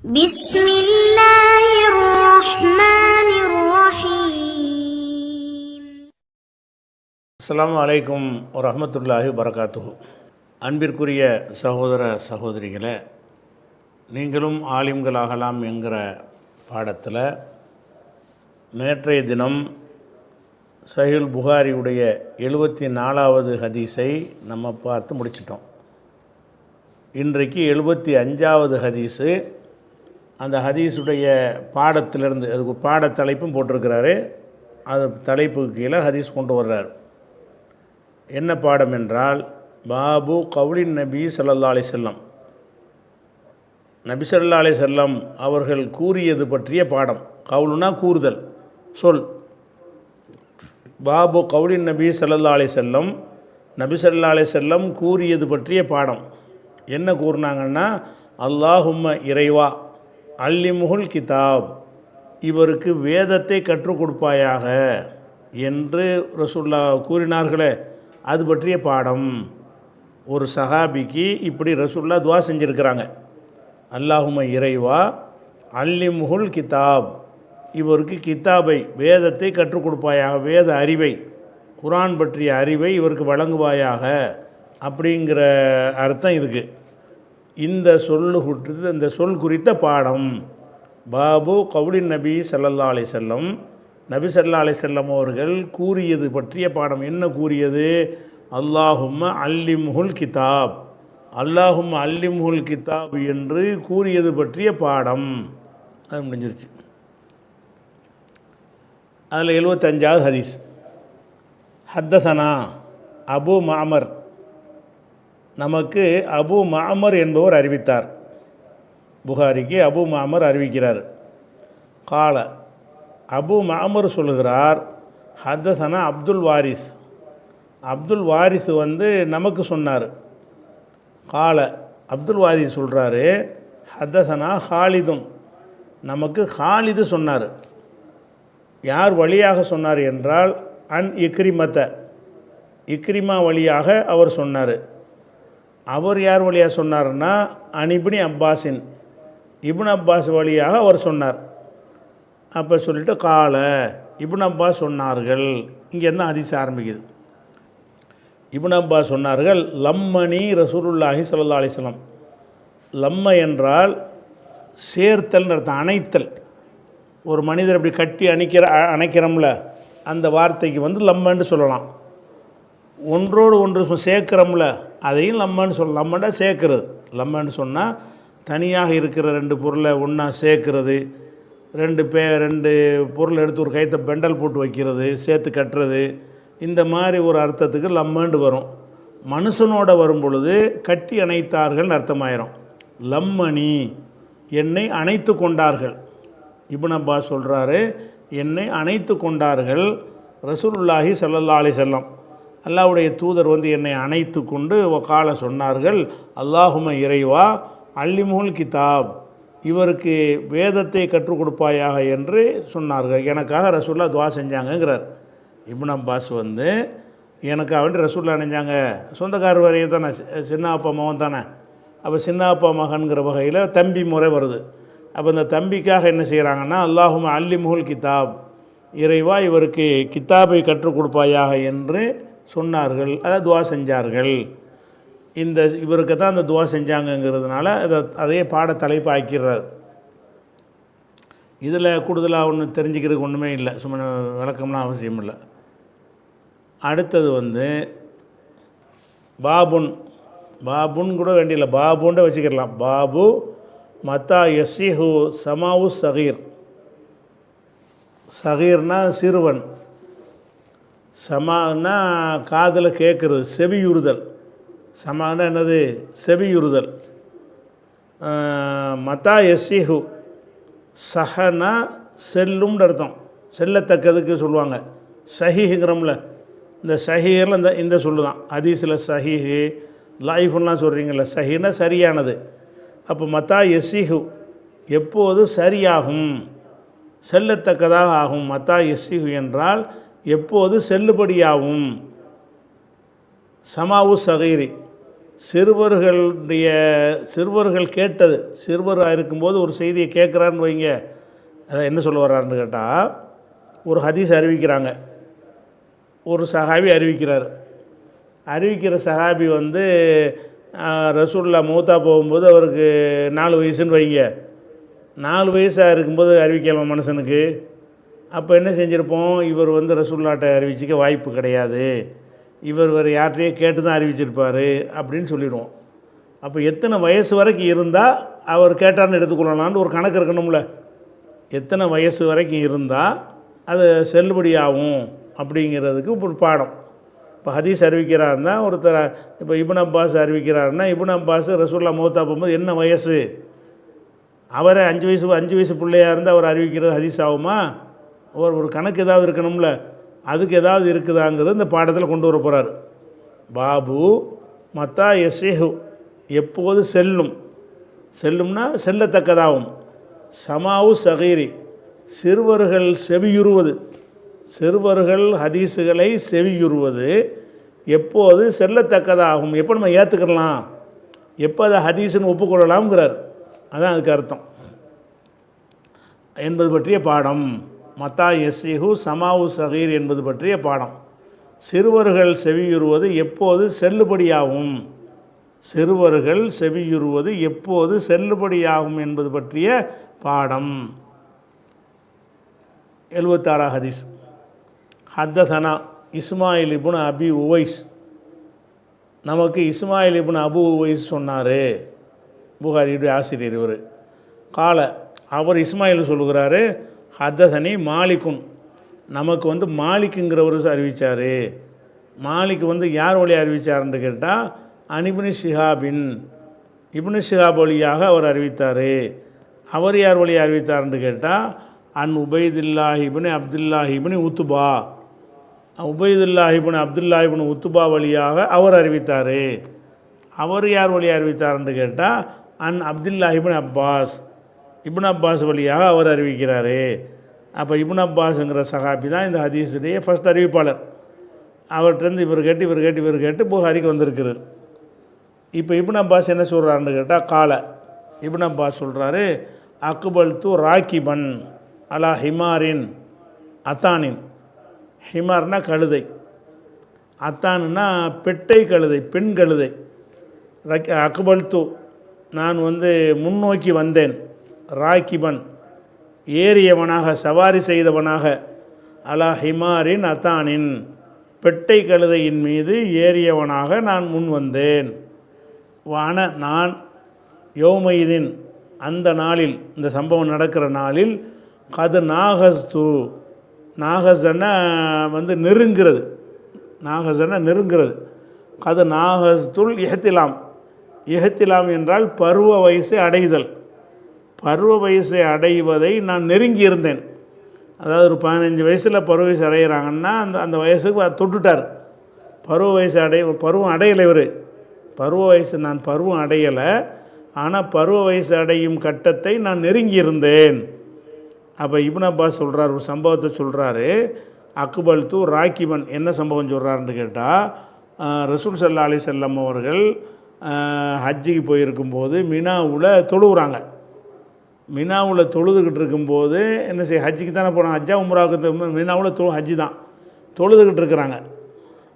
بسم الله الرحمن الرحيم. அஸ்ஸலாமு அலைக்கும் வரஹ்மத்துல்லாஹி வபரகாத்துஹு. அன்பிற்குரிய சகோதர சகோதரிகளே, நீங்களும் ஆலிம்களாகலாம் என்கிற பாடத்தில் நேற்றைய தினம் சஹீஹுல் புகாரியுடைய 74வது ஹதீஸை நம்ம பார்த்து முடிச்சிட்டோம். இன்றைக்கு 75வது ஹதீஸு. அந்த ஹதீஸுடைய பாடத்திலிருந்து அதுக்கு பாட தலைப்பும் போட்டிருக்கிறாரு. அது தலைப்புக்கு கீழே ஹதீஸ் கொண்டு வர்றார். என்ன பாடம் என்றால், பாபு கவுலின் நபி ஸல்லல்லாஹு அலைஹி வஸல்லம், நபி ஸல்லல்லாஹு அலைஹி வஸல்லம் அவர்கள் கூறியது பற்றிய பாடம். கவுலுனா கூறுதல், சொல். பாபு கவுலின் நபி ஸல்லல்லாஹு அலைஹி வஸல்லம், நபி ஸல்லல்லாஹு அலைஹி வஸல்லம் கூறியது பற்றிய பாடம். என்ன கூறினாங்கன்னா, அல்லாஹும்ம இறைவா அல்லிமுல் கிதாப், இவருக்கு வேதத்தை கற்றுக் கொடுப்பாயாக என்று ரசூலுல்லாஹ் கூறினார்களே, அது பற்றிய பாடம். ஒரு சஹாபிக்கு இப்படி ரசூலுல்லாஹ் துஆ செஞ்சுருக்கிறாங்க. அல்லாஹும்ம இறைவா அல்லிமுல் கிதாப், இவருக்கு கிதாபை வேதத்தை கற்றுக் கொடுப்பாயாக, வேத அறிவை, குர்ஆன் பற்றிய அறிவை இவருக்கு வழங்குவாயாக அப்படிங்கிற அர்த்தம் இதுக்கு. இந்த சொல் குறித்த பாடம் பாபு கவுலின் நபி ஸல்லல்லாஹு அலைஹி வஸல்லம், நபி ஸல்லல்லாஹு அலைஹி வஸல்லம் அவர்கள் கூறியது பற்றிய பாடம். என்ன கூறியது? அல்லாஹும்ம அல்லிமுல் கிதாப், அல்லாஹும்ம அல்லிமுல் கிதாப் என்று கூறியது பற்றிய பாடம். அது முடிஞ்சிருச்சு. அதில் 75வது ஹதீஸ். ஹத்தசனா அபு மஅமர், நமக்கு அபு மஅமர் என்பவர் அறிவித்தார். புகாரிக்கு அபு மஅமர் அறிவிக்கிறார். கால, அபு மஅமர் சொல்லுகிறார், ஹத்தசனா அப்துல் வாரிஸ், அப்துல் வாரிஸ் நமக்கு சொன்னார். கால, அப்துல் வாரிஸ் சொல்கிறாரு, ஹத்தசனா ஹாலிதுன், நமக்கு ஹாலிது சொன்னார். யார் வழியாக சொன்னார் என்றால், அன் இக்ரிமத்த, இக்ரிமா வழியாக அவர் சொன்னார். அவர் யார் வழியாக சொன்னார்னா, அனிபினி அப்பாஸின், இப்னு அப்பாஸ் வழியாக அவர் சொன்னார். அப்போ சொல்லிவிட்டு கால, இப்னு அப்பாஸ் சொன்னார்கள். இங்கேருந்து ஹதீஸ் ஆரம்பிக்குது. இப்னு அப்பாஸ் சொன்னார்கள், லம்மணி ரசூலுல்லாஹி ஸல்லல்லாஹு அலைஹி வஸல்லம். லம்ம என்றால் சேர்த்தல் அர்த்தம், அணைத்தல். ஒரு மனிதர் இப்படி கட்டி அணைக்கிறோம்ல, அந்த வார்த்தைக்கு லம்மன்னு சொல்லலாம். ஒன்றோடு ஒன்று சேர்க்கிறோம்ல, அதையும் லம்மன்னு சொல்லலாம். லம்மன்னா சேர்க்கிறது. லம்மன்னு சொன்னால் தனியாக இருக்கிற ரெண்டு பொருளை ஒன்றா சேர்க்கிறது, ரெண்டு பொருளை எடுத்து ஒரு கைத்தை பெண்டல் போட்டு வைக்கிறது, சேர்த்து கட்டுறது, இந்த மாதிரி ஒரு அர்த்தத்துக்கு லம்மன்னு வரும். மனுஷனோட வரும் பொழுது கட்டி அணைத்தார்கள் அர்த்தமாயிரும். லம்மணி, என்னை அணைத்து கொண்டார்கள். இப்னு அப்பாஸ் சொல்கிறாரு, என்னை அணைத்து கொண்டார்கள் ரசூலுல்லாஹி ஸல்லல்லாஹு அலைஹி வஸல்லம், அல்லாஹ்வுடைய தூதர் என்னை அணைத்து கொண்டு வகால சொன்னார்கள், அல்லாஹும்ம இறைவா அல்லிமுல் கிதாப், இவருக்கு வேதத்தை கற்றுக் கொடுப்பாயாக என்று சொன்னார்கள். எனக்காக ரசூலுல்லாஹ் துஆ செஞ்சாங்கங்கிறார். இப்னு அப்பாஸ் எனக்காக வேண்டி ரசூலுல்லாஹ் நினைஞ்சாங்க. சொந்தக்கார வரையை தானே, சின்ன அப்பா மகன் தானே. அப்போ சின்ன அப்பா மகன்கிற வகையில் தம்பி முறை வருது. அப்போ இந்த தம்பிக்காக என்ன செய்கிறாங்கன்னா, அல்லாஹும்ம அல்லிமுல் கிதாப், இறைவா இவருக்கு கிதாபை கற்றுக் கொடுப்பாயாக என்று சொன்னார்கள். அதை துஆ செஞ்சார்கள். இவருக்கு தான் அந்த துஆ செஞ்சாங்கங்கிறதுனால அதே பாட தலைப்பு ஆக்கிறார். இதில் கூடுதலாக ஒன்று தெரிஞ்சுக்கிறதுக்கு ஒன்றுமே இல்லை, சும்மா விளக்கம்லாம் அவசியம் இல்லை. அடுத்தது பாபுன், பாபுன் கூட வேண்டியில்லை, பாபுன்ட்டு வச்சுக்கிடலாம். பாபு மத்தா யசிஹு சமாவு சகீர், சகீர்னா சிறுவன், சமானா காதில் கேட்குறது, செவியுறுதல். சமானா என்னது? செவியுறுதல். மத்தா யசிஹு, சஹனா செல்லும்னு அர்த்தம், செல்லத்தக்கதுக்கு சொல்லுவாங்க. சஹீஹுங்கிறோம்ல, இந்த சஹீஹில் இந்த சொல்லு தான். ஹதீஸில் சஹீஹு லைஃப்லாம் சொல்கிறீங்கள, சஹீனா சரியானது. அப்போ மத்தா யசிஹு, எப்போது சரியாகும், செல்லத்தக்கதாக ஆகும். மத்தா யசிஹு என்றால் எப்போது செல்லுபடியாகும். சமாவு சகீரி, சிறுவர்கள் கேட்டது, சிறுவராக இருக்கும்போது ஒரு செய்தியை கேட்குறாருன்னு வைங்க, அதை என்ன சொல்ல வர்றாருன்னு கேட்டால், ஒரு ஹதீஸ் அறிவிக்கிறாங்க, ஒரு சஹாபி அறிவிக்கிறார். அறிவிக்கிற சஹாபி வந்து ரசூலுல்லாஹ் மௌத்தா போகும்போது அவருக்கு 4 வயசுன்னு வைங்க. 4 வயசாக இருக்கும்போது அறிவிக்கலாம் மனுஷனுக்கு. அப்போ என்ன செஞ்சுருப்போம், இவர் வந்து ரசூலுல்லாஹ்ட்ட அறிவிச்சிக்க வாய்ப்பு கிடையாது, இவர் வேறு யார்கிட்டையே கேட்டு தான் அறிவிச்சிருப்பார் அப்படின்னு சொல்லிடுவோம். அப்போ எத்தனை வயசு வரைக்கும் இருந்தால் அவர் கேட்டார்னு எடுத்துக்கொள்ளலான்னு ஒரு கணக்கு இருக்கணும்ல. எத்தனை வயசு வரைக்கும் இருந்தால் அது செல்லுபடியாகும் அப்படிங்கிறதுக்கு ஒரு பாடம். இப்போ ஹதீஸ் அறிவிக்கிறாருன்னா ஒருத்தர், இப்போ இப்னு அப்பாஸ் அறிவிக்கிறாருன்னா, இப்னு அப்பாஸ் ரசூலுல்லாஹ் மௌத்தா போகும்போது என்ன வயசு, அவரை 5 வயசு பிள்ளையாக இருந்து அவர் அறிவிக்கிறது ஹதீஸ் ஆகுமா? ஒரு கணக்கு ஏதாவது இருக்கணும்ல. அதுக்கு ஏதாவது இருக்குதாங்கிறது இந்த பாடத்தில் கொண்டு வர போகிறார். பாபு மத்தா யசிஹு, எப்போது செல்லும்னா செல்லத்தக்கதாகும். சமாவு சகீரி, சிறுவர்கள் செவியுறுவது, சிறுவர்கள் ஹதீஸுகளை செவியுறுவது எப்போது செல்லத்தக்கதாகும், எப்போ நம்ம ஏற்றுக்கலாம், எப்போ அதை ஹதீஸுன்னு ஒப்புக்கொள்ளலாம்ங்கிறார். அதான் அதுக்கு அர்த்தம் என்பது பற்றிய பாடம். மத்தா யஸ்ஸிஹு சமாவு சகீர் என்பது பற்றிய பாடம். சிறுவர்கள் செவியுறுவது எப்போது செல்லுபடியாகும், சிறுவர்கள் செவியுறுவது எப்போது செல்லுபடியாகும் என்பது பற்றிய பாடம். 76 ஹதீஸ். ஹத்தசனா இஸ்மாயில் இப்னு அபி உவைஸ், நமக்கு இஸ்மாயில் இப்னு அபு உவைஸ் சொன்னார், புகாரியுடைய ஆசிரியர் இவர். கால, அவர் இஸ்மாயில் சொல்லுகிறாரு, ஹத்தசனி மாலிக்குன், நமக்கு வந்து மாலிக்குங்கிறவர் அறிவித்தார். மாலிக் வந்து யார் வழியாக அறிவித்தார்ன்னு கேட்டால், அனிபுனி ஷிஹாபின், இப்னு ஷிஹாப் வழியாக அவர் அறிவித்தார். அவர் யார் வழியாக அறிவித்தார்ன்னு கேட்டால், அன் உபைதுல்லாஹிபின் அப்துல்லாஹிபின் உத்துபா, உபைதுல்லாஹிபின் அப்துல்லாஹிபின் உத்துபா வழியாக அவர் அறிவித்தார். அவர் யார் வழியாக அறிவித்தார்ன்னு கேட்டால், an Abdullah ibn Abbas, Ibn Abbas வழியாக அவர் அறிவிக்கிறார். அப்போ இப்னு அப்பாஸுங்கிற சஹாபி தான் இந்த ஹதீஸுடைய ஃபஸ்ட் அறிவிப்பாளர். அவர்கிட்டருந்து இவர் கேட்டு புகாரிக்கு வந்திருக்கிறார். இப்போ இப்னு அப்பாஸ் என்ன சொல்கிறாருன்னு கேட்டால், கால, இப்னு அப்பாஸ் சொல்கிறாரு, அக்பல் து ராக்கிபன் அலா ஹிமாரின் அத்தானின், ஹிமார்னா கழுதை, அத்தானுன்னா பெட்டை கழுதை, பெண் கழுதை. அக்பல் து, நான் வந்து முன்னோக்கி வந்தேன், ராக்கிபன் ஏறியவனாக, சவாரி செய்தவனாக, அலா ஹிமாரின் அத்தானின், பெட்டை கழுதையின் மீது ஏறியவனாக நான் முன் வந்தேன். வான, நான் யோமைதின், அந்த நாளில், இந்த சம்பவம் நடக்கிற நாளில், கது நாகஸ்து, நாகசன வந்து நெருங்கிறது, நாகசன நெருங்கிறது, கது நாகஸ்துல் இஹத்திலாம், இஹத்திலாம் என்றால் பருவ வயசை அடைதல், பருவ வயசை அடைவதை நான் நெருங்கி இருந்தேன். அதாவது ஒரு 15 வயசில் பருவ வயசு அடைகிறாங்கன்னா அந்த வயசுக்கு தொட்டுட்டார். பருவ வயசு பருவம் அடையலை இவர், பருவ வயசு, நான் பருவம் அடையலை, ஆனால் பருவ வயசு அடையும் கட்டத்தை நான் நெருங்கி இருந்தேன். அப்போ இப்னு அப்பாஸ் சொல்கிறார், ஒரு சம்பவத்தை சொல்கிறாரு. அக்பல் து ராக்கிபன், என்ன சம்பவம் சொல்கிறாருன்னு கேட்டால், ரசூல் ஸல்லல்லாஹு அலைஹி வஸல்லம் அவர்கள் ஹஜ்ஜிக்கு போயிருக்கும்போது மினாவில் தொழுகிறாங்க. மினாவில் தொழுதுகிட்டு இருக்கும்போது என்ன செய்ய, ஹஜ்ஜிக்கு தானே போனாங்க, ஹஜ்ஜா உம்ராவுக்கு, மினாவில் ஹஜ்ஜி தான் தொழுதுகிட்டு இருக்கிறாங்க.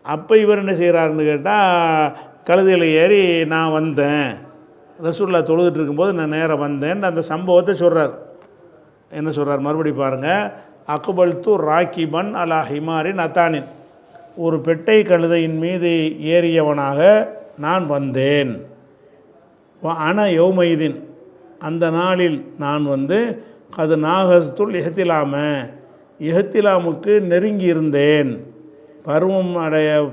அப்போ இவர் என்ன செய்கிறாருன்னு கேட்டால், கழுதையில் ஏறி நான் வந்தேன், ரசூலுல்லாஹ் தொழுதுட்டு இருக்கும்போது நான் நேராக வந்தேன், அந்த சம்பவத்தை சொல்கிறார். என்ன சொல்கிறார் மறுபடி பாருங்கள். அக்பல் து ராக்கிபன் அலா ஹிமாரின் அத்தானின், ஒரு பெட்டை கழுதையின் மீது ஏறியவனாக நான் வந்தேன். அன யௌமைதீன், அந்த நாளில் நான் வந்து கது நாகஸ்துல் இஹத்திலாமுக்கு நெருங்கி இருந்தேன்,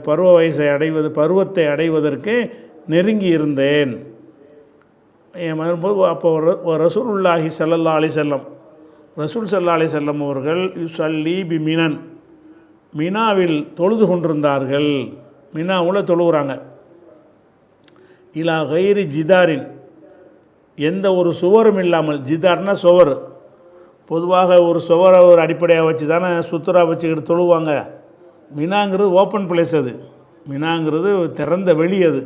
பருவ வயசை அடைவது, பருவத்தை அடைவதற்கு நெருங்கி இருந்தேன். அப்போ ரசூலுல்லாஹி ஸல்லல்லாஹு அலைஹி வஸல்லம், ரசூல் ஸல்லல்லாஹு அலைஹி வஸல்லம் அவர்கள் யுஸல்லி பி மினன், மினாவில் தொழுது கொண்டிருந்தார்கள், மினாவில் தொழுகிறாங்க. இலா கைரி ஜிதாரின், எந்த ஒரு சுவரும் இல்லாமல், ஜிதார்னா சுவர், பொதுவாக ஒரு சுவரை ஒரு அடிப்படையாக வச்சு தானே சுத்தரா வச்சுக்கிட்டு தொழுவாங்க. மினாங்கிறது ஓப்பன் பிளேஸ், அது மினாங்கிறது திறந்த வெளி, அது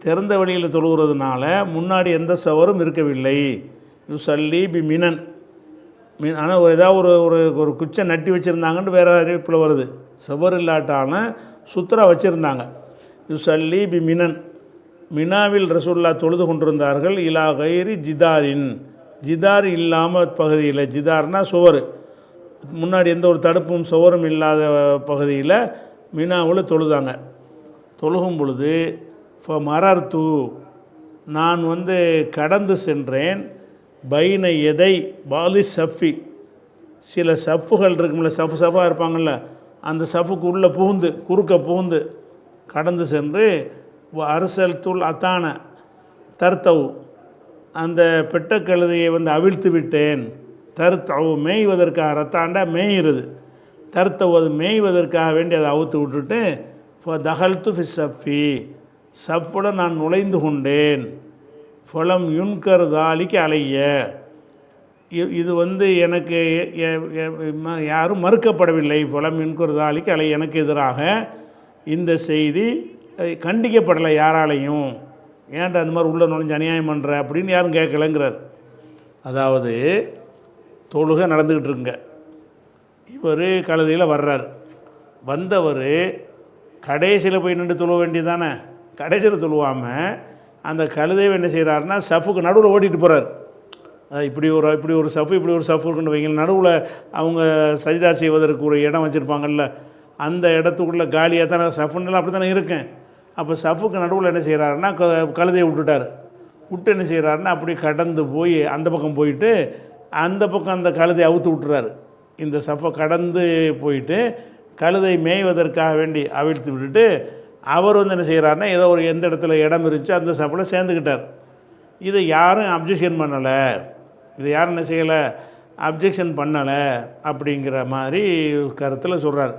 திறந்த வழியில் தொழுகிறதுனால முன்னாடி எந்த சவரும் இருக்கவில்லை. யுசல்லி பி மினன் ஆனால் ஏதாவது ஒரு ஒரு ஒரு குச்சை நட்டி வச்சுருந்தாங்கன்னு வேறு அறிவிப்பில் வருது. சவர் இல்லாட்டான சுத்ரா வச்சுருந்தாங்க. யுசல்லி பி மினன், மினாவில் ரசூல்லா தொழுது கொண்டிருந்தார்கள். இலா கைரி ஜிதாரின், ஜிதார் இல்லாமல் பகுதியில், ஜிதார்னால் சுவர், முன்னாடி எந்த ஒரு தடுப்பும் சுவரும் இல்லாத பகுதியில் மினாவில் தொழுதாங்க. தொழுகும் பொழுது மரர்த்து, நான் கடந்து சென்றேன். பைன எதை பாலி சஃபி, சில சஃப்புகள் இருக்கும்ல, சஃபாக இருப்பாங்கள்ல, அந்த சஃப்புக்கு உள்ளே புகுந்து குறுக்க புகுந்து கடந்து சென்று அரசல் தூள் அத்தான தர்த்தவு, அந்த பெட்டக்கழுதையை அவிழ்த்து விட்டேன். தர்த்தவு மேய்வதற்காக, ரத்தாண்டா மேய்கிறது, தர்த்தவு அது மேய்வதற்காக வேண்டி அதை அவுத்து விட்டுட்டு தகல்த்து ஃபி சஃபி, சஃப்புடன் நான் நுழைந்து கொண்டேன். ஃபலம் யுன்கர் தாலிக்கு அலைய, இது எனக்கு யாரும் மறுக்கப்படவில்லை. ஃபலம் யுன்கர் தாலிக்கு அலைய, எனக்கு எதிராக இந்த செய்தி கண்டிக்கப்படலை யாராலையும். ஏன்டா அந்த மாதிரி உள்ள நுழைஞ்சு அநியாயம் பண்ணுற அப்படின்னு யாரும் கேட்கலைங்கிறார். அதாவது தொழுகை நடந்துக்கிட்டு இருக்குங்க, இவர் கழுதையில் வர்றார். வந்தவர் கடைசியில் போய் நின்று தொழுவ வேண்டியதானே, கடைசியில் தொழுவாமல் அந்த கழுதையை என்ன செய்கிறாருன்னா சஃப்புக்கு நடுவில் ஓட்டிகிட்டு போகிறார். இப்படி ஒரு சஃப்பு, இப்படி ஒரு சஃப்பு இருக்குன்னு வைங்க, நடுவில் அவங்க சஜிதா செய்வதற்கு ஒரு இடம் வச்சுருப்பாங்கல்ல, அந்த இடத்துக்குள்ளே காலியாக தானே சஃப்புன்னெல்லாம் அப்படி தானே இருக்கேன். அப்போ சஃப்புக்கு நடுவில் என்ன செய்கிறாருன்னா கழுதையை விட்டுட்டார். விட்டு என்ன செய்கிறாருன்னா அப்படி கடந்து போய் அந்த பக்கம் போயிட்டு அந்த பக்கம் அந்த கழுதையை அவுத்து விட்டுறாரு. இந்த சஃப்பை கடந்து போயிட்டு கழுதை மேய்வதற்காக வேண்டி அவிழ்த்து விட்டுட்டு அவர் என்ன செய்கிறாருன்னா ஏதோ ஒரு எந்த இடத்துல இடம் இருந்துச்சு அந்த சஃப்பில் சேர்ந்துக்கிட்டார். இதை யாரும் அப்ஜெக்ஷன் பண்ணலை, இதை யாரும் என்ன செய்யலை, அப்ஜெக்ஷன் பண்ணலை அப்படிங்கிற மாதிரி கருத்தில் சொல்கிறார்.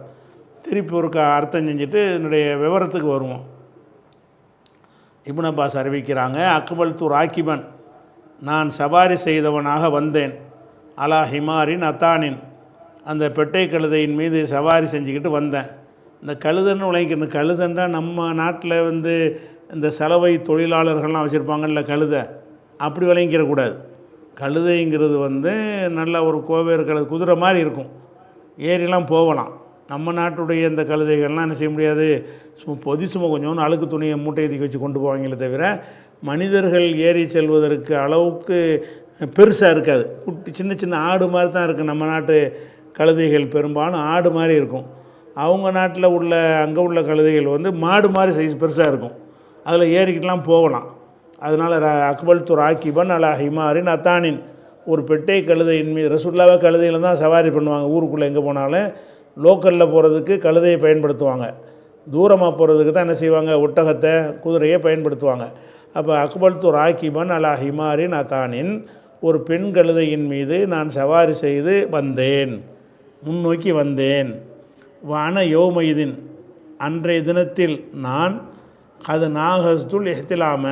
திருப்பி ஒரு அர்த்தம் செஞ்சுட்டு என்னுடைய விவரத்துக்கு வருவோம். இப்னு அப்பாஸ் அறிவிக்கிறாங்க, அக்பல் து ராக்கிபன், நான் சவாரி செய்தவனாக வந்தேன். அலா ஹிமாரின் அத்தானின், அந்த பெட்டை கழுதையின் மீது சவாரி செஞ்சுக்கிட்டு வந்தேன். இந்த கழுதன்னு உழைக்கணும், கழுதன்றா நம்ம நாட்டில் இந்த சலவை தொழிலாளர்கள்லாம் வச்சுருப்பாங்கல்ல கழுதை, அப்படி விளங்கிக்கிறக்கூடாது. கழுதைங்கிறது நல்ல ஒரு கோவேறு கழுதை, குதிரை மாதிரி இருக்கும், ஏறிலாம் போகலாம். நம்ம நாட்டுடைய இந்த கழுதைகள்லாம் என்ன செய்ய முடியாது, சும்மா கொஞ்சம் அழுக்கு துணியை மூட்டை தூக்கி வச்சு கொண்டு போவாங்களே தவிர மனிதர்கள் ஏறி செல்வதற்கு அளவுக்கு பெருசாக இருக்காது. குட்டி சின்ன சின்ன ஆடு மாதிரி தான் இருக்குது. நம்ம நாட்டு கழுதைகள் பெரும்பாலும் ஆடு மாதிரி இருக்கும். அவங்க நாட்டில் உள்ள அங்கே உள்ள கழுதைகள் மாடு மாதிரி சைஸ் பெருசாக இருக்கும், அதில் ஏறிக்கிட்டலாம் போகலாம். அதனால் அக்பல் து ராக்கிபன் அலா ஹிமாரின் அத்தானின், ஒரு பெட்டை கழுதையின் மீது, ரசூலுல்லாஹ் கழுதையில் தான் சவாரி பண்ணுவாங்க. ஊருக்குள்ளே எங்கே போனாலும் லோக்கலில் போகிறதுக்கு கழுதையை பயன்படுத்துவாங்க, தூரமாக போகிறதுக்கு தான் என்ன செய்வாங்க, ஒட்டகத்தை குதிரையை பயன்படுத்துவாங்க. அப்போ அக்பல் து ராக்கிபன் அலா ஹிமாரின் அத்தானின், ஒரு பெண் கழுதையின் மீது நான் சவாரி செய்து வந்தேன், முன்னோக்கி வந்தேன். வான யோமைதின், அன்றைய தினத்தில் நான் அது நாகஸ்துல் எஹ்திலாம,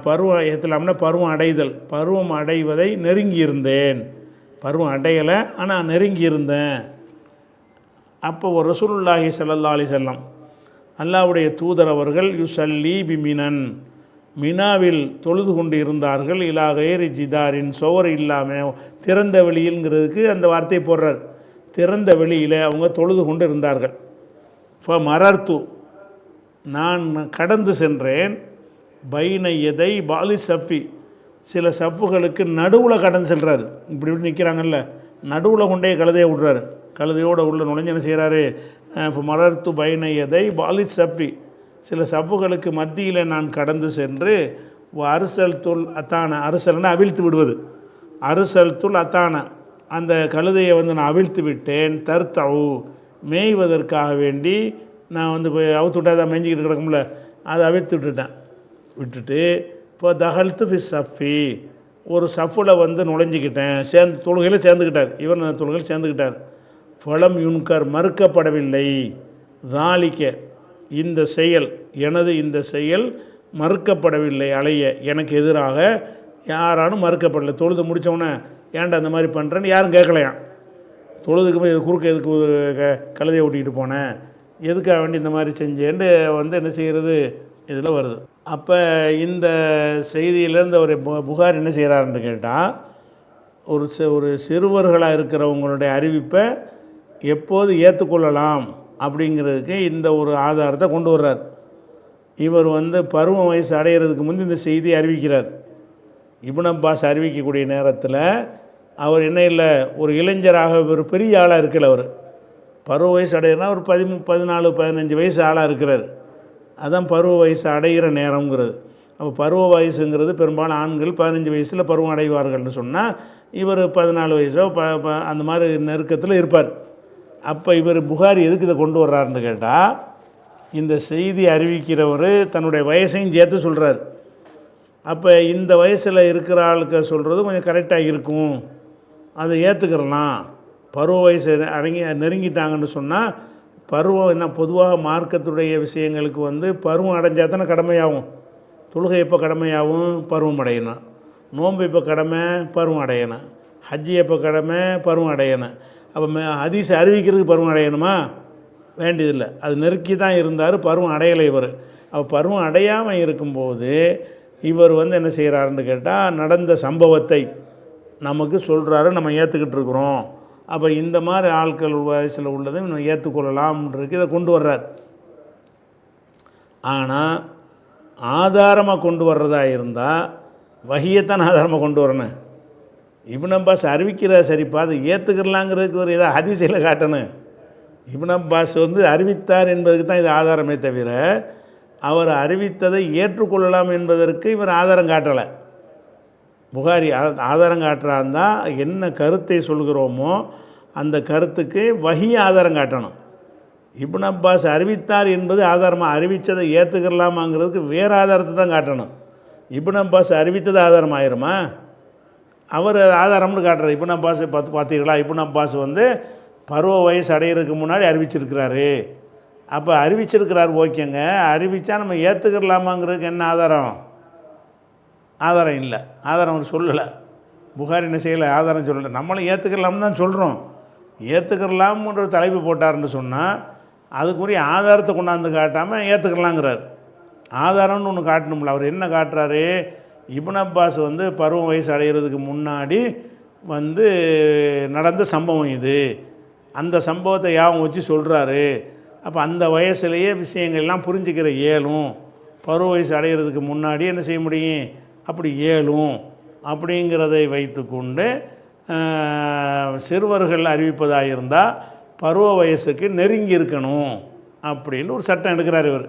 பருவம் எஹ்திலாம்னா பருவம் அடைதல், பருவம் அடைவதை நெருங்கியிருந்தேன். பருவம் அடையலை ஆனால் நெருங்கியிருந்தேன். அப்போ ஒரு ரசூலுல்லாஹி ஸல்லல்லாஹு அலைஹி வஸல்லம், அல்லாஹ்வுடைய தூதர் அவர்கள் யுசல்லி பி மினன், மினாவில் தொழுது கொண்டு இருந்தார்கள். இலா கைரி ஜிதாரின், சுவர் இல்லாமல் திறந்த வெளியில்ங்கிறதுக்கு அந்த வார்த்தையை போடுறார். திறந்த வெளியில் அவங்க தொழுது கொண்டு இருந்தார்கள். மரர்த்து, நான் கடந்து சென்றேன். பைன எதை பாலி சஃபி, சில சஃப்புகளுக்கு நடுவில் கடந்து செல்கிறாரு. இப்படி இப்படி நிற்கிறாங்கல்ல, நடுவில் கொண்டே கழுதையை விடுறாரு. கழுதையோடு உள்ள நுழைஞ்சு என்ன செய்கிறாரு, இப்போ மரர்த்து பைன எதை பாலி சஃபி, சில சஃப்புகளுக்கு மத்தியில் நான் கடந்து சென்று அரசல் துல் அத்தான, அரசல்னா அவிழ்த்து விடுவது, அரசல் துல் அத்தான, அந்த கழுதையை நான் அவிழ்த்து விட்டேன். தர்த்தவு, மேய்வதற்காக வேண்டி நான் போய் அவுத்து விட்டா தான் மேய்ஞ்சிக்கிட்டு கிடக்கும்ல, அதை அவிழ்த்து விட்டுட்டு இப்போ தகல்த்து ஃபி சஃபி, ஒரு சஃப்பில் நுழைஞ்சிக்கிட்டேன். தொழுகையில் சேர்ந்துக்கிட்டார், இவர் தொழுகையில் சேர்ந்துக்கிட்டார். ஃபலம் யுன்கர், மறுக்கப்படவில்லை. தாலிக்க, இந்த செயல், எனது இந்த செயல் மறுக்கப்படவில்லை. அலைய, எனக்கு எதிராக யாராலும் மறுக்கப்படலை. தொழுது முடித்தவொன்னே ஏன்டா அந்த மாதிரி பண்ணுறேன்னு யாரும் கேட்கலையாம். தொழுதுக்கு போய் இது குறுக்க எதுக்கு கழுதையை ஓட்டிக்கிட்டு போனேன், எதுக்காக வேண்டி இந்த மாதிரி செஞ்சேன்னு என்ன செய்கிறது இதில் வருது. அப்போ இந்த செய்தியிலேருந்து அவர் புகார் என்ன செய்கிறாருன்னு கேட்டால், ஒரு சிறுவர்களாக இருக்கிறவங்களுடைய அறிவிப்பை எப்போது ஏற்றுக்கொள்ளலாம் அப்படிங்கிறதுக்கு இந்த ஒரு ஆதாரத்தை கொண்டு வர்றார். இவர் பருவ வயசு அடைகிறதுக்கு முந்தி இந்த செய்தியை அறிவிக்கிறார். இப்னு அப்பாஸ் அறிவிக்கக்கூடிய நேரத்தில் அவர் என்ன இல்லை, ஒரு இளைஞராக ஒரு பெரிய ஆளாக இருக்கல. அவர் பருவ வயசு அடையிறனா ஒரு 14 15 வயசு ஆளாக இருக்கிறார். அதுதான் பருவ வயசு அடைகிற நேரங்கிறது. அப்போ பருவ வயசுங்கிறது பெரும்பாலும் ஆண்கள் 15 வயசில் பருவம் அடைவார்கள்னு சொன்னால், இவர் 14 வயசோ அந்த மாதிரி நெருக்கத்தில் இருப்பார். அப்போ இவர் புகாரி எதுக்கு இதை கொண்டு வர்றாருன்னு கேட்டால், இந்த செய்தி அறிவிக்கிறவர் தன்னுடைய வயசையும் சேர்த்து சொல்கிறார். அப்போ இந்த வயசில் இருக்கிற ஆளுக்கு சொல்கிறது கொஞ்சம் கரெக்டாக இருக்கும், அதை ஏற்றுக்கிறலாம். பருவ வயசு நெருங்கிட்டாங்கன்னு சொன்னால், பருவம் என்ன பொதுவாக மார்க்கத்துடைய விஷயங்களுக்கு பருவம் அடைஞ்சால் தானே கடமையாகும். தொழுகை எப்போ கடமையாகும்? பருவம் அடையணும். நோன்பு எப்போ கடமை? பருவம் அடையணும். ஹஜ்ஜி எப்போ கடமை? பருவம் அடையணும். அப்போ ஹதீஸ் அறிவிக்கிறதுக்கு பருவம் அடையணுமா? வேண்டியதில்லை. அது நெருக்கி தான் இருந்தார், பருவம் அடையலை இவர். அப்போ பருவம் அடையாமல் இருக்கும்போது இவர் என்ன செய்கிறாருன்னு கேட்டால், நடந்த சம்பவத்தை நமக்கு சொல்கிறாரு, நம்ம ஏற்றுக்கிட்டு இருக்கிறோம். அப்போ இந்த மாதிரி ஆட்கள் வயசில் உள்ளதை நம்ம ஏற்றுக்கொள்ளலாம்ன்றது இதை கொண்டு வர்றார். ஆனால் ஆதாரமாக கொண்டு வர்றதா இருந்தால் வஹியத்தான் ஆதாரமாக கொண்டு வரணும். இப்னு அப்பாஸ் அறிவிக்கிற சரிப்பா, அதை ஏற்றுக்கிறலாங்கிறதுக்கு ஒரு ஏதாவது ஹதீஸில் காட்டணும். இப்னு அப்பாஸ் அறிவித்தார் என்பதுக்கு தான் இது ஆதாரமே தவிர, அவர் அறிவித்ததை ஏற்றுக்கொள்ளலாம் என்பதற்கு இவர் ஆதாரம் காட்டலை. புகாரி ஆதாரம் காட்டுறாருந்தா என்ன கருத்தை சொல்கிறோமோ அந்த கருத்துக்கு வஹி ஆதாரம் காட்டணும். இப்னு அப்பாஸ் அறிவித்தார் என்பது ஆதாரமாக, அறிவித்ததை ஏற்றுக்கலாமாங்கிறதுக்கு வேறு ஆதாரத்தை தான் காட்டணும். இப்னு அப்பாஸ் அறிவித்தது ஆதாரம் ஆயிருமா? அவர் ஆதாரம்னு காட்டுறாரு. இப்னு அப்பாஸ் பார்த்தீங்களா, இப்னு அப்பாஸ் பருவ வயசு அடைகிறதுக்கு முன்னாடி அறிவிச்சிருக்கிறாரு. அப்போ அறிவிச்சிருக்கிறார், ஓகேங்க. அறிவித்தா நம்ம ஏற்றுக்கலாமாங்கிறதுக்கு என்ன ஆதாரம்? ஆதாரம் இல்லை. ஆதாரம் அவர் சொல்லலை. புகாரி என்ன செய்யலை, ஆதாரம் சொல்லலை. நம்மளும் ஏற்றுக்கலாம்னு தான் சொல்கிறோம். ஏற்றுக்கலாம்ன்ற தலைப்பு போட்டார்னு சொன்னால் அதுக்குரிய ஆதாரத்தை கொண்டாந்து காட்டாமல் ஏற்றுக்கலாங்கிறார். ஆதாரம்னு ஒன்று காட்டணும்ல. அவர் என்ன காட்டுறாரு, இப்னு அப்பாஸ் பருவ வயசு அடைகிறதுக்கு முன்னாடி நடந்த சம்பவம் இது, அந்த சம்பவத்தை யாவும் வச்சு சொல்கிறாரு. அப்போ அந்த வயசுலேயே விஷயங்கள்லாம் புரிஞ்சுக்கிற இயலும், பருவ வயசு அடைகிறதுக்கு முன்னாடி என்ன செய்ய முடியும், அப்படி இயலும் அப்படிங்கிறதை வைத்து கொண்டு சிறுவர்கள் அறிவிப்பதாக இருந்தால் பருவ வயசுக்கு நெருங்கி இருக்கணும் அப்படின்னு ஒரு சட்டம் எடுக்கிறார் இவர்.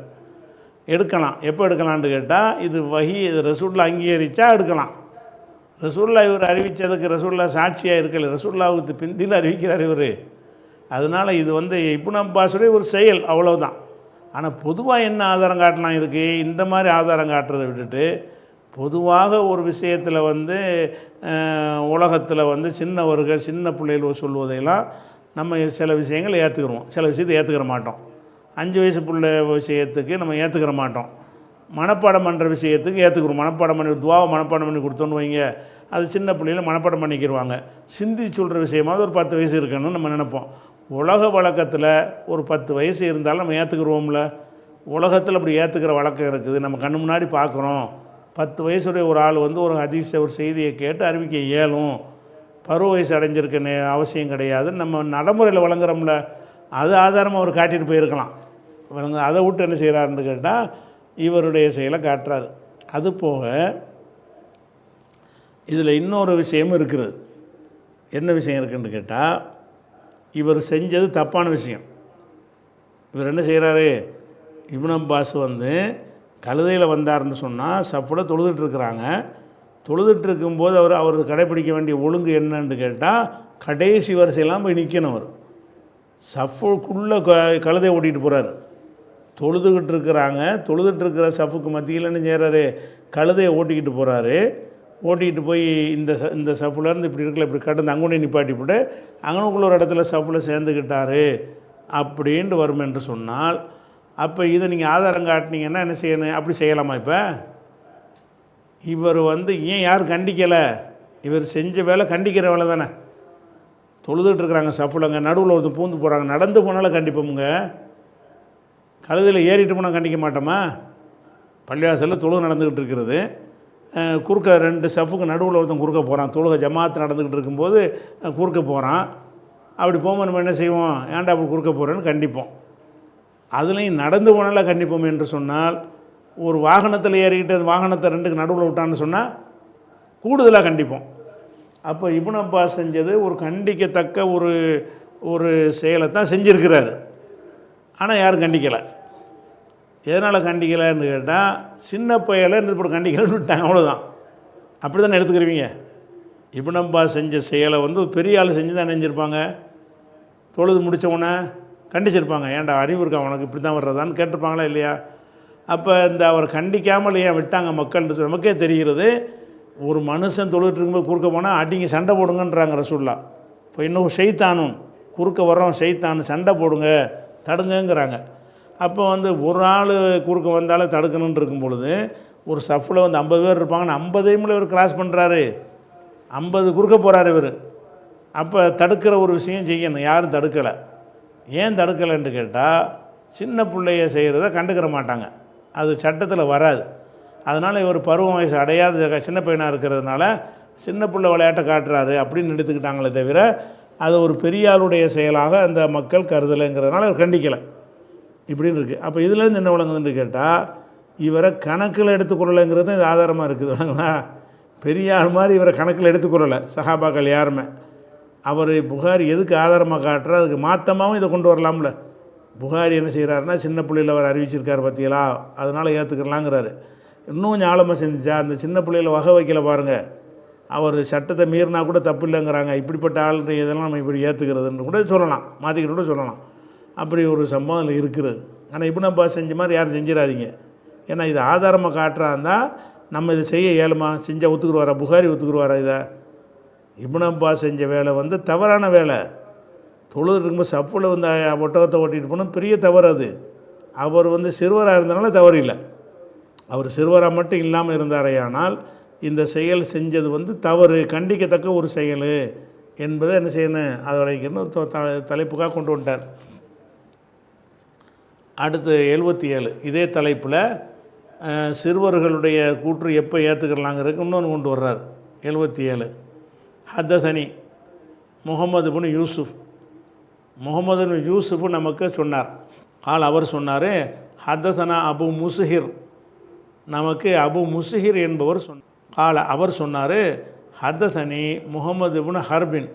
எடுக்கலாம். எப்போ எடுக்கலான்னு கேட்டால், இது வஹி, இது ரசூல்லா அங்கீகரித்தா எடுக்கலாம். ரசூல்லா இவர் அறிவித்ததுக்கு ரசூல்லா சாட்சியாக இருக்கல, ரசூல்லாவுக்கு பிந்தியில் அறிவிக்கிறார் இவர். அதனால் இது இப்னு அப்பாஸுடைய ஒரு செயல், அவ்வளவுதான். ஆனால் பொதுவாக என்ன ஆதாரம் காட்டலாம் இதுக்கு? இந்த மாதிரி ஆதாரம் காட்டுறதை விட்டுட்டு பொதுவாக ஒரு விஷயத்தில் உலகத்தில் சின்னவர்கள் சின்ன பிள்ளைகள் சொல்வதையெல்லாம் நம்ம சில விஷயங்கள் ஏற்றுக்கிறோம், சில விஷயத்தை ஏற்றுக்கிற மாட்டோம். 5 வயசு பிள்ளை விஷயத்துக்கு நம்ம ஏற்றுக்கிற மாட்டோம். மனப்பாடம் பண்ணுற விஷயத்துக்கு ஏற்றுக்கிறோம். மனப்பாடம் பண்ணி துவாவை மனப்பாடம் பண்ணி கொடுத்தோன்னு வைங்க, அது சின்ன பிள்ளைகளை மனப்பாடம் பண்ணிக்கிடுவாங்க. சிந்தி சொல்கிற விஷயமாவது ஒரு 10 வயசு இருக்கணும்னு நம்ம நினைப்போம். உலக வழக்கத்தில் ஒரு 10 வயசு இருந்தாலும் நம்ம ஏற்றுக்குருவோம்ல. உலகத்தில் அப்படி ஏற்றுக்கிற வழக்கம் இருக்குது, நம்ம கண்ணு முன்னாடி பார்க்குறோம். 10 வயசுடைய ஒரு ஆள் ஒரு ஹதீஸை, ஒரு செய்தியை கேட்டு அறிவிக்க இயலும், பருவ வயசு அடைஞ்சிருக்க அவசியம் கிடையாதுன்னு நம்ம நடைமுறையில் வழங்குறோம்ல. அது ஆதாரமாக அவர் காட்டிட்டு போயிருக்கலாம். அதை விட்டு என்ன செய்கிறாருன்னு கேட்டால் இவருடைய செயலை காட்டுறாரு. அது போக இதில் இன்னொரு விஷயமும் இருக்கிறது. என்ன விஷயம் இருக்குதுன்னு கேட்டால், இவர் செஞ்சது தப்பான விஷயம். இவர் என்ன செய்கிறாரு, இப்னு அப்பாஸ் கழுதையில் வந்தார்னு சொன்னால் சஃப்பில் தொழுதுட்டுருக்குறாங்க. தொழுதுட்டுருக்கும்போது அவர் கடைப்பிடிக்க வேண்டிய ஒழுங்கு என்னன்னு கேட்டால், கடைசி வரிசையெல்லாம் போய் நிற்கணும். அவர் சஃப்புக்குள்ளே கழுதை ஓட்டிகிட்டு போகிறாரு. தொழுதுகிட்டு இருக்கிறாங்க, தொழுதுட்டுருக்கிற சஃப்புக்கு மத்தியில் என்ன செய்கிறாரு, கழுதையை ஓட்டிக்கிட்டு போகிறாரு. ஓட்டிகிட்டு போய் இந்த சஃப்புலேருந்து இப்படி இருக்கல, இப்படி கடந்து அங்கொண்டே நிப்பாட்டி போட்டு அங்கனுக்குள்ள ஒரு இடத்துல சஃப்பில் சேர்ந்துக்கிட்டாரு அப்படின்ட்டு வரும் என்று சொன்னால், அப்போ இதை நீங்கள் ஆதாரம் காட்டினீங்கன்னா என்ன செய்யணும்? அப்படி செய்யலாமா? இப்போ இவர் ஏன் யாரும் கண்டிக்கலை? இவர் செஞ்ச வேலை கண்டிக்கிற வேலை தானே. தொழுதுகிட்டு இருக்கிறாங்க சஃப்புலங்க, நடுவில் ஒருத்தர் பூந்து போகிறாங்க, நடந்து போனாலும் கண்டிப்போமுங்க. கழுதையில் ஏறிட்டு போனால் கண்டிக்க மாட்டோமா? பள்ளிவாசலில் தொழுகை நடந்துக்கிட்டு இருக்கிறது. குறுக்க 2 சஃப்புக்கு நடுவில் ஒருத்தன் குறுக்க போகிறான். தொழுகை ஜமாத்து நடந்துக்கிட்டு இருக்கும்போது குறுக்க போகிறான். அப்படி போகும்போது நம்ம என்ன செய்வோம்? ஏன்டா அப்படி குறுக்க போகிறேன்னு கண்டிப்போம். அதுலேயும் நடந்து போனால கண்டிப்போம் என்று சொன்னால், ஒரு வாகனத்தில் ஏறிக்கிட்டு அது வாகனத்தை 2க்கு நடுவில் விட்டான்னு சொன்னால் கூடுதலாக கண்டிப்போம். அப்போ இப்னு அப்பாஸ் செஞ்சது ஒரு கண்டிக்கத்தக்க ஒரு செயலை தான் செஞ்சுருக்கிறாரு. ஆனால் யாரும் கண்டிக்கலை. எதனால் கண்டிக்கலைன்னு கேட்டால், சின்ன பையலை இப்போ கண்டிக்கலைன்னு விட்டாங்க, அவ்வளோதான். அப்படி தானே எடுத்துக்கிறீங்க. இப்னு அப்பாஸ் செஞ்ச செயலை பெரிய ஆள் செஞ்சு தான் நினைஞ்சிருப்பாங்க. தொழுது முடித்தவொடனே கண்டிச்சிருப்பாங்க. ஏன்டா அறிவு இருக்கா உனக்கு, இப்படி தான் வர்றதான்னு கேட்டிருப்பாங்களா இல்லையா? அப்போ இந்த அவர் கண்டிக்காமல் ஏன் விட்டாங்க மக்கள் நமக்கே தெரிகிறது. ஒரு மனுஷன் தொழுகிட்டு இருக்கும்போது குறுக்க போனால் அடிங்க சண்டை போடுங்கன்றாங்க ரசூல்லா. இப்போ இன்னும் ஷைத்தானும் குறுக்க வர்றோம், ஷைத்தானு சண்டை போடுங்க தடுங்கங்கிறாங்க. அப்போ ஒரு ஆள் குறுக்க வந்தாலும் தடுக்கணுன்னு இருக்கும் பொழுது, ஒரு சஃப்பில் 50 பேர் இருப்பாங்கன்னு 50ஐயும் இவர் கிராஸ் பண்ணுறாரு. 50 குறுக்க போகிறார் இவர். அப்போ தடுக்கிற ஒரு விஷயம் செய்யணும். யாரும் தடுக்கலை. ஏன் தடுக்கலைன்னு கேட்டால், சின்ன பிள்ளைய செய்கிறத கண்டுக்கிற மாட்டாங்க, அது சட்டத்தில் வராது. அதனால் இவர் பருவ வயசு அடையாத சின்ன பையனாக இருக்கிறதுனால சின்ன பிள்ளை விளையாட்டை காட்டுறாரு அப்படின்னு எடுத்துக்கிட்டாங்களே தவிர, அது ஒரு பெரியாளுடைய செயலாக அந்த மக்கள் கருதலைங்கிறதுனால அவர் கண்டிக்கலை. இப்படின்னு இருக்குது. அப்போ இதுலேருந்து என்ன விளங்குதுன்னு கேட்டால், இவரை கணக்கில் எடுத்துக்கொள்ளலைங்கிறது இது ஆதாரமாக இருக்குது. விளங்குதா? பெரிய ஆள் மாதிரி இவரை கணக்கில் எடுத்துக்கொள்ளலை சஹாபாக்கள் யாருமே. அவர் புகாரி எதுக்கு ஆதாரமாக காட்டுறா, அதுக்கு மாற்றமாகவும் இதை கொண்டு வரலாம்ல. புகாரி என்ன செய்கிறாருன்னா, சின்ன பிள்ளையில் அவர் அறிவிச்சிருக்கார் பற்றியலா, அதனால் ஏற்றுக்கலாங்கிறாரு. இன்னும் கொஞ்சம் ஆழமாக செஞ்சுச்சா, அந்த சின்ன பிள்ளையில் வகை வைக்கல பாருங்கள், அவர் சட்டத்தை மீறினா கூட தப்பு இல்லைங்கிறாங்க. இப்படிப்பட்ட ஆள் இதெல்லாம் நம்ம இப்படி ஏற்றுக்கிறதுன்னு கூட சொல்லலாம், மாற்றிக்கிட்டு கூட சொல்லலாம். அப்படி ஒரு சம்பவம் அதில் இருக்குது. ஆனால் இப்னு அப்பாஸ் செஞ்ச மாதிரி யாரும் செஞ்சிடாதீங்க. ஏன்னா இது ஆதாரமாக காட்டுறாந்தா நம்ம இதை செய்ய இயலுமா? செஞ்சால் ஒத்துக்குருவாரா? புகாரி ஒத்துக்குருவாரா? இதை இப்னு அப்பாஸ் செஞ்ச வேலை தவறான வேலை. தொழுது இருக்கும்போது சப்பில் ஒட்டகத்தை ஓட்டிகிட்டு போனால் பெரிய தவறு அது. அவர் சிறுவராக இருந்தனால தவறு இல்லை. அவர் சிறுவராக மட்டும் இல்லாமல் இருந்தாரையானால் இந்த செயல் செஞ்சது தவறு, கண்டிக்கத்தக்க ஒரு செயல் என்பதை என்ன செய்யணும், அதை வரைக்கணும் தலைப்புக்காக கொண்டு வந்துட்டார். அடுத்து 77 இதே தலைப்பில் சிறுவர்களுடைய கூற்று எப்போ ஏற்றுக்கலாங்கிறதுக்கு இன்னொன்று கொண்டு வர்றார். 77 ஹத்தசனி முகமது பின் யூசுஃப். முகமது பின் யூசுஃப் நமக்கு சொன்னார். அவர் சொன்னார், ஹத்தசனா அபு முஸ்ஹிர். நமக்கு அபு முஸ்ஹிர் என்பவர் அவர் சொன்னார், ஹத்தசனி முகமது பின் ஹர்பின்.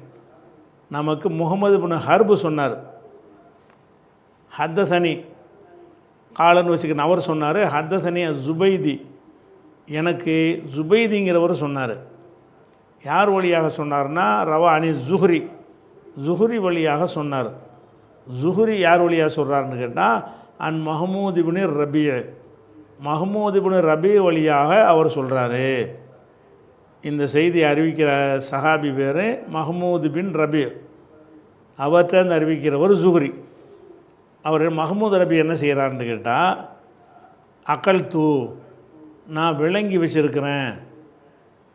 நமக்கு முகமது பின் ஹர்பு சொன்னார். ஹத்தசனி காலன்னு வச்சுக்கணும். அவர் சொன்னார், ஹத்தசனி ஜுபைதி. எனக்கு ஜுபைதிங்கிறவர் சொன்னார். யார் வழியாக சொன்னார்னா, ரவா அனி ஜுஹ்ரி. ஜுஹ்ரி வழியாக சொன்னார். ஜுஹ்ரி யார் வழியாக சொல்கிறாருன்னு கேட்டால், அன் மஹமூத் இப்னு ரபி. மஹமூத் இப்னு ரபி வழியாக அவர் சொல்கிறாரு. இந்த செய்தி அறிவிக்கிற சஹாபி பேர் மஹமூத் பின் ரபி. அவர்கிட்ட அறிவிக்கிறவர் ஜுஹ்ரி. அவர் மஹமூத் ரபி என்ன செய்கிறாருன்னு கேட்டால், அகல் தூ, நான் விளங்கி வச்சுருக்கிறேன்,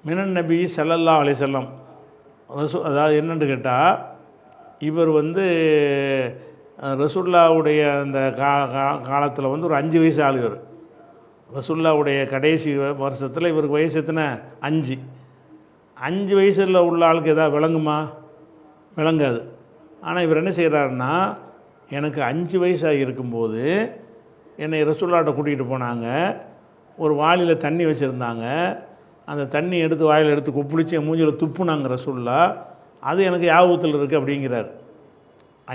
மினன் நபி ஸல்லல்லாஹு அலைஹி வஸல்லம். அதாவது என்னென்னு கேட்டால், இவர் ரசூலுல்லாவுடைய அந்த காலத்தில் ஒரு 5 வயசு ஆள். இவர் ரசூலுல்லாவுடைய கடைசி வருஷத்தில் இவருக்கு வயசு எத்தனை? 5. 5 வயசில் உள்ள ஆளுக்கு எதாவது விளங்குமா? விளங்காது. ஆனால் இவர் என்ன செய்கிறாருன்னா, எனக்கு 5 வயசாக இருக்கும்போது என்னை ரசூலுல்லாட்ட கூட்டிகிட்டு போனாங்க. ஒரு வாளியில் தண்ணி வச்சுருந்தாங்க. அந்த தண்ணி எடுத்து வாயில் எடுத்து குப்பிளிச்சு என் மூஞ்சில் துப்புனாங்க ரசூலுல்லா. அது எனக்கு யாபத்தில் இருக்குது அப்படிங்கிறார்.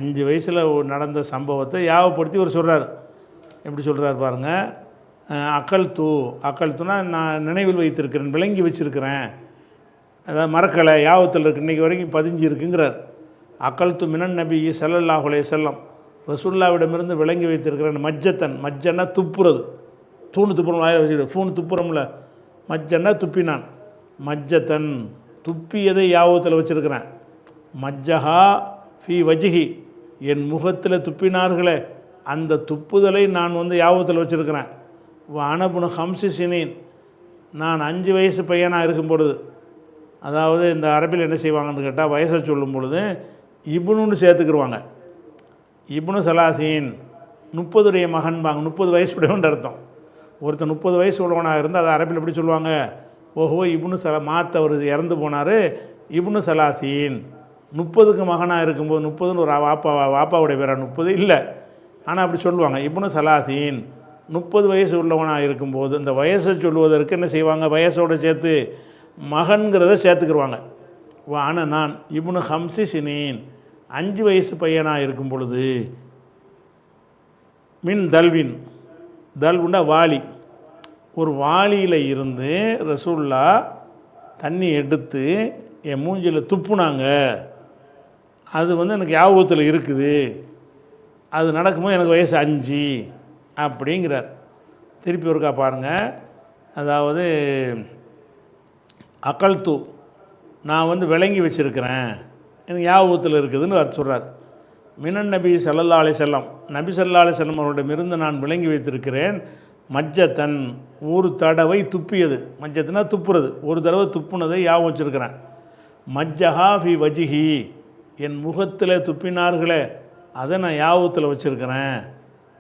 5 வயசில் நடந்த சம்பவத்தை யாபப்படுத்தி ஒரு சொல்கிறார். எப்படி சொல்கிறார் பாருங்கள். அக்கல் தூனா நான் நினைவில் வைத்திருக்கிறேன், விளங்கி வச்சுருக்கிறேன், அதாவது மறக்கலை, யாபத்தில் இருக்குது, இன்றைக்கி வரைக்கும் பதிஞ்சு இருக்குங்கிறார். அக்கல் தூ மினன் நபி ஸல்லல்லாஹு அலைஹி வஸல்லம். ரசூலுல்லாவிடமிருந்து விளங்கி வைத்திருக்கிறேன். மஜ்ஜன்னா துப்புறது, தூணு துப்புறம், வாயில் வச்சுக்கிட்டு தூணு துப்புறோம்ல, மஜ்ஜன்னா துப்பினான். மஜ்ஜத்தன் துப்பியதை யாபத்தில் வச்சுருக்கிறேன். மஜ்ஜஹா ஃபி வஜ்ஹி, என் முகத்தில் துப்பினார்களே அந்த துப்புதலை நான் யாபத்தில் வச்சுருக்கிறேன். அனபுனு ஹம்சி சினீன், நான் 5 வயசு பையனாக இருக்கும் பொழுது, அதாவது இந்த அரபில் என்ன செய்வாங்கன்னு கேட்டால், வயசை சொல்லும் பொழுது இப்னுன்னு சேர்த்துக்கிடுவாங்க. இப்னு சலாசீன் 30 மகன்பாங்க. 30 வயசுடையவன் அர்த்தம். ஒருத்தர் 30 வயசு உள்ளவனாக இருந்தால் அதை அரபில் எப்படி சொல்லுவாங்க? ஓஹோ இப்னு மாத்த அவர் இறந்து போனார், இப்னு சலாசீன். 30க்கு மகனாக இருக்கும்போது 30ன்னு ஒரு வாப்பாவுடைய பேரா 30 இல்லை, ஆனால் அப்படி சொல்லுவாங்க இப்னு சலாசீன். 30 வயசு உள்ளவனாக இருக்கும்போது இந்த வயசை சொல்லுவதற்கு என்ன செய்வாங்க? வயசோடு சேர்த்து மகன்கிறத சேர்த்துக்கிடுவாங்க. ஆனால் நான் இப்னு ஹம்சி சினீன் 5 வயசு பையனாக இருக்கும் பொழுது, மின் தல்வின், தல்வுண்டா வாளி, ஒரு வாளியில் இருந்து ரசூல்லா தண்ணி எடுத்து என் மூஞ்சியில் துப்புனாங்க. அது எனக்கு ஞாபகத்தில் இருக்குது. அது நடக்கும்போது எனக்கு வயசு 5 அப்படிங்கிறார். திருப்பி ஒருக்கா பாருங்கள். அதாவது அகல்து, நான் விளங்கி வச்சுருக்கிறேன், எனக்கு ஞாபகத்தில் இருக்குதுன்னு அவர் சொல்கிறார். மினன் நபி ஸல்லல்லாஹு அலைஹி வஸல்லம், நபி ஸல்லல்லாஹு அலைஹி வஸல்லம் அவரிடமிருந்து நான் விளங்கி வைத்திருக்கிறேன். மஜ்ஜத்தன், ஒரு தடவை துப்பியது. மஜ்ஜத்துனா துப்புறது, ஒரு தடவை துப்புனதை ஞாபகம் வச்சுருக்கிறேன். மஜ்ஜஹா ஃபி வஜிஹி, என் முகத்தில் துப்பினார்களே அதை நான் ஞாபகத்தில் வச்சுருக்கிறேன்.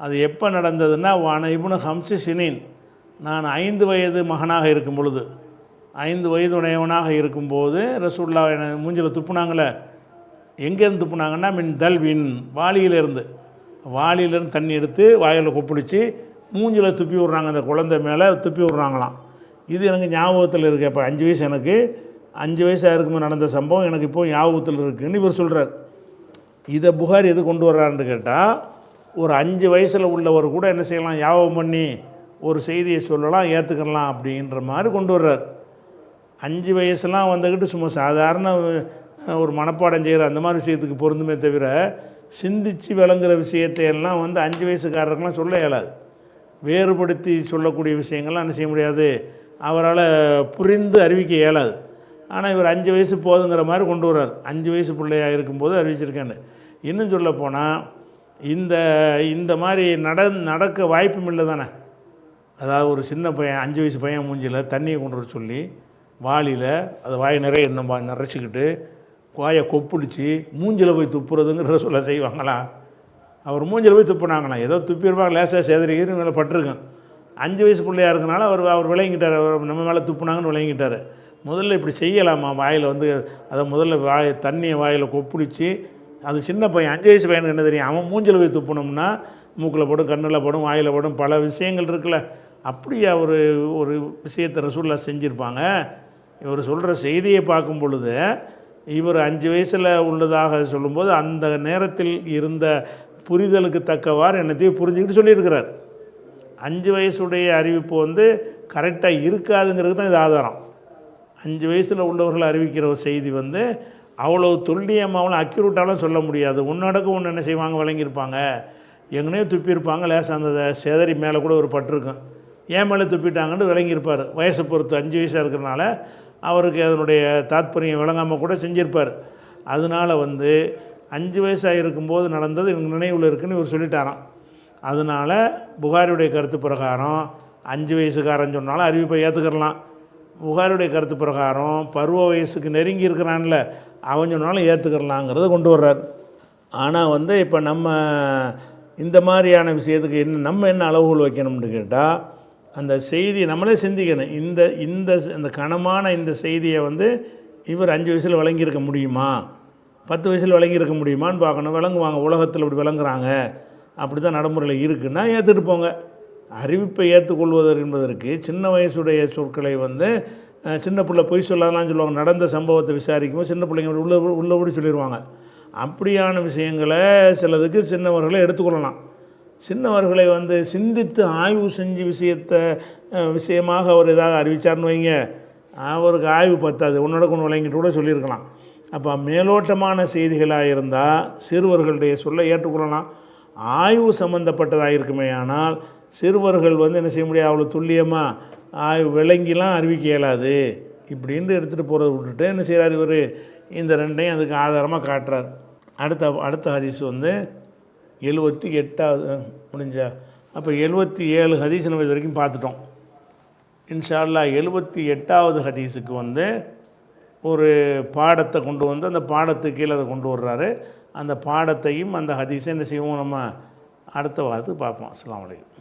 அது எப்போ நடந்ததுன்னா வான இப்னு ஹம்சி சினீன், நான் 5 வயது மகனாக இருக்கும் பொழுது, 5 வயதுடையவனாக இருக்கும்போது ரசூல்லா மூஞ்சில் துப்புனாங்களே. எங்கேருந்து துப்புனாங்கன்னா மின் தல்வின், வாளியிலேருந்து தண்ணி எடுத்து வாயில் கொப்பிடிச்சு மூஞ்சில் துப்பி விட்றாங்க. அந்த குழந்தை மேலே துப்பி விட்றாங்களாம். இது எனக்கு ஞாபகத்தில் இருக்குது. அப்போ 5 வயசு, எனக்கு 5 வயசாக இருக்கும்போது நடந்த சம்பவம் எனக்கு இப்போது ஞாபகத்தில் இருக்குதுன்னு இவர் சொல்கிறார். இதை புகாரி எது கொண்டு வர்றாருன்னு கேட்டால், ஒரு 5 வயசில் உள்ளவர் கூட என்ன செய்யலாம், ஞாபகம் பண்ணி ஒரு செய்தியை சொல்லலாம், ஏற்றுக்கலாம் அப்படின்ற மாதிரி கொண்டு வர்றார். 5 வயசுலாம் வந்துக்கிட்டு சும்மா சாதாரண ஒரு மனப்பாடம் செய்கிற அந்த மாதிரி விஷயத்துக்கு பொருந்துமே தவிர, சிந்தித்து விளங்குற விஷயத்தையெல்லாம் 5 வயசுக்காரருக்கெலாம் சொல்ல இயலாது. வேறுபடுத்தி சொல்லக்கூடிய விஷயங்கள்லாம் என்ன செய்ய முடியாது, அவரால் புரிந்து அறிவிக்க இயலாது. ஆனால் இவர் 5 வயசு போதுங்கிற மாதிரி கொண்டு வர்றார். 5 வயசு பிள்ளையாக இருக்கும்போது அறிவிச்சிருக்கேன்னு. இன்னும் சொல்ல போனால் இந்த மாதிரி நடக்க வாய்ப்பும் இல்லை தானே. அதாவது ஒரு சின்ன பையன், 5 வயசு பையன் மூஞ்சியில் தண்ணியை கொண்டு வர சொல்லி வாளியில் அதை வாய் நிறைய என்ன நிறச்சிக்கிட்டு வாயை கொப்பிடிச்சி மூஞ்சில் போய் துப்புறதுங்கிற சொல்ல செய்வாங்களா? அவர் மூஞ்சில் போய் துப்புனாங்களா? ஏதோ துப்பியிருப்பாங்க, லேசாக சேதரிக்கிற மேலே பட்டிருக்கேன். 5 வயசு பிள்ளையாக இருக்கனால அவர் விளங்கிட்டார், நம்ம மேலே துப்புனாங்கன்னு விளங்கிட்டார். முதல்ல இப்படி செய்யலாமா? வாயில் அதை முதல்ல தண்ணியை வாயில் கொப்பிடிச்சு, அது சின்ன பையன், 5 வயசு பையனுக்கு என்ன தெரியும்? அவன் மூஞ்சில் போய் துப்புனோம்னா மூக்கில் போடும், கண்ணில் போடும், வாயில் போடும், பல விஷயங்கள் இருக்குல்ல. அப்படி ஒரு விஷயத்தை ரசூல்லா செஞ்சுருப்பாங்க. இவர் சொல்கிற செய்தியை பார்க்கும் பொழுது இவர் 5 வயசில் உள்ளதாக சொல்லும்போது அந்த நேரத்தில் இருந்த புரிதலுக்கு தக்கவாறு என்னத்தையும் புரிஞ்சுக்கிட்டு சொல்லியிருக்கிறார். 5 வயசுடைய அறிவிப்பு கரெக்டாக இருக்காதுங்கிறது தான் இது ஆதாரம். 5 வயசில் உள்ளவர்கள் அறிவிக்கிற ஒரு செய்தி அவ்வளோ துல்லியமாகவும் அக்யூரேட்டாலும் சொல்ல முடியாது. ஒன்றடக்கு ஒன்று என்ன செய்வாங்க, விளங்கியிருப்பாங்க. எங்கனே துப்பியிருப்பாங்க, லேசாக அந்த சேதரி மேலே கூட ஒரு பட்டிருக்கும், ஏன் மேலே துப்பிட்டாங்கன்னு விளங்கியிருப்பார். வயசை பொறுத்து 5 வயசாக இருக்கிறனால அவருக்கு அதனுடைய தாத்பரியம் விளங்காமல் கூட செஞ்சிருப்பார். அதனால் 5 வயசாக இருக்கும்போது நடந்தது எனக்கு நினைவில் இருக்குதுன்னு இவர் சொல்லிட்டாராம். அதனால் புகாரியுடைய கருத்து பிரகாரம் 5 வயசுக்காரன் சொன்னாலும் அறிவிப்பை ஏற்றுக்கிறலாம். புகாரியுடைய கருத்து பிரகாரம் பருவ வயசுக்கு நெருங்கி இருக்கிறான்ல அவன் சொன்னாலும் ஏற்றுக்கிறலாங்கிறத கொண்டு வர்றார். ஆனால் இப்போ நம்ம இந்த மாதிரியான விஷயத்துக்கு நம்ம என்ன அளவுகள் வைக்கணும்னு கேட்டால், அந்த செய்தி நம்மளே சிந்திக்கணும். இந்த கனமான இந்த செய்தியை இவர் 5 வயசில் விளங்கியிருக்க முடியுமா, 10 வயசில் விளங்கியிருக்க முடியுமான்னு பார்க்கணும். விளங்குவாங்க, உலகத்தில் இப்படி விளங்குறாங்க, அப்படி தான் நடைமுறையில் இருக்குன்னா ஏற்றுட்டு போங்க. அறிவிப்பை ஏற்றுக்கொள்வது என்பதற்கு சின்ன வயசுடைய சொற்களை சின்ன பிள்ளை பொய் சொல்லாதான் சொல்லுவாங்க. நடந்த சம்பவத்தை விசாரிக்கும்போது சின்ன பிள்ளைங்க உள்ளபடி சொல்லிடுவாங்க. அப்படியான விஷயங்களை சிலதுக்கு சின்னவர்களை எடுத்துக்கொள்ளலாம். சின்னவர்களை சிந்தித்து ஆய்வு செஞ்சு விஷயமாக அவர் ஏதாவது அறிவித்தார்னு வைங்க, அவருக்கு ஆய்வு பத்தாது, உன்னோட கொண்டு விளங்கிட்டு கூட சொல்லியிருக்கலாம். அப்போ மேலோட்டமான செய்திகளாக இருந்தால் சிறுவர்களுடைய சொல்ல ஏற்றுக்கொள்ளலாம். ஆய்வு சம்மந்தப்பட்டதாக இருக்குமே ஆனால் சிறுவர்கள் என்ன செய்ய முடியாது, அவ்வளோ துல்லியமாக ஆய்வு விளங்கிலாம் அறிவிக்க இயலாது. இப்படின்னு எடுத்துகிட்டு போகிறத விட்டுட்டு என்ன செய்கிறார் இவர், இந்த ரெண்டையும் அதுக்கு ஆதாரமாக காட்டுறார். அடுத்த ஹதீஸ் 78வது முடிஞ்சா. அப்போ 77 ஹதீஸ் நம்ம இது வரைக்கும் பார்த்துட்டோம். இன்ஷா அல்லாஹ் 78வது ஹதீஸுக்கு ஒரு பாடத்தை கொண்டு அந்த பாடத்துக்கு கீழே அதை கொண்டு வர்றாரு. அந்த பாடத்தையும் அந்த ஹதீஸை என்ன செய்வோம், நம்ம அடுத்த வாரத்துக்கு பார்ப்போம். அஸ்ஸலாமு அலைக்கும்.